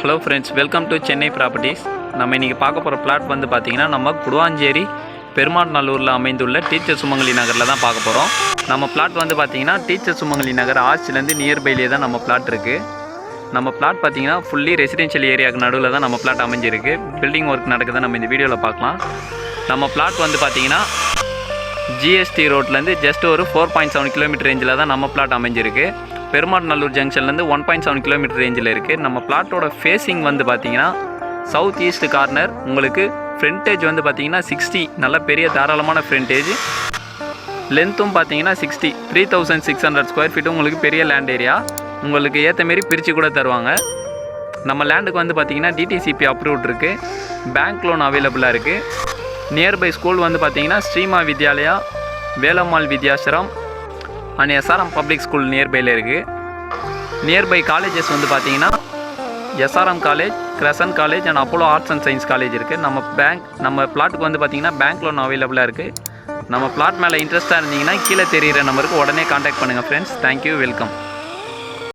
Hello friends, welcome to Chennai properties. நம்ம இன்றைக்கி பார்க்க போகிற பிளாட் வந்து பார்த்திங்கன்னா நம்ம குடுவாஞ்சேரி பெருமாநல்லூரில் அமைந்துள்ள டீச்சர் சுமங்கலி நகரில் தான் பார்க்க போகிறோம். நம்ம பிளாட் வந்து பார்த்திங்கன்னா டீச்சர் சுமங்கலி நகர் ஆர்ச்சிலேருந்து நியர்பைலேயே தான் நம்ம பிளாட் இருக்குது. நம்ம பிளாட் பார்த்திங்கன்னா ஃபுல்லி ரெசிடென்ஷியல் ஏரியாவுக்கு நடுவில் தான் நம்ம பிளாட் அமைஞ்சிருக்கு. பில்டிங் ஒர்க் நடக்குது, நம்ம இந்த வீடியோவில் பார்க்கலாம். நம்ம பிளாட் வந்து பார்த்திங்கன்னா ஜிஎஸ்டி ரோட்லேருந்து ஜஸ்ட் ஒரு 4.7 கிலோமீட்டர் ரேஞ்சில் தான் நம்ம பிளாட் அமைஞ்சிருக்கு. பெருமாநல்லூர் ஜங்ஷன்லேருந்து 1.7 கிலோமீட்டர் ரேஞ்சில் இருக்குது. நம்ம பிளாட்டோட ஃபேஸிங் வந்து பார்த்திங்கன்னா சவுத் ஈஸ்ட் கார்னர். உங்களுக்கு ஃப்ரண்டேஜ் வந்து பார்த்திங்கன்னா 60, நல்ல பெரிய தாராளமான ஃப்ரண்டேஜ். லென்த்தும் பார்த்திங்கன்னா 60, 3600 ஸ்கொயர் ஃபீட்டு. உங்களுக்கு பெரிய லேண்ட் ஏரியா, உங்களுக்கு ஏற்ற மாரி பிரித்து கூட தருவாங்க. நம்ம லேண்டுக்கு வந்து பார்த்திங்கன்னா டிடிசிபி அப்ரூவ்ட் இருக்குது. பேங்க் லோன் அவைலபிளாக இருக்குது. நியர்பை ஸ்கூல் வந்து பார்த்திங்கன்னா Sreema Vidyalaya, Velammal Vidyashram and SRM public school நியர்பையில் இருக்குது. நியர்பை காலேஜஸ் வந்து பார்த்திங்கன்னா SRM college, Crescent college and Apollo arts and science college இருக்குது. நம்ம பிளாட்டுக்கு வந்து பார்த்திங்கன்னா பேங்க் லோன் அவைலபிளாக இருக்குது. நம்ம பிளாட் மேலே இன்ட்ரெஸ்ட்டாக இருந்தீங்கன்னா கீழே தெரிகிற நம்பருக்கு உடனே காண்டாக்ட் பண்ணுங்கள் ஃப்ரெண்ட்ஸ். Thank you, welcome.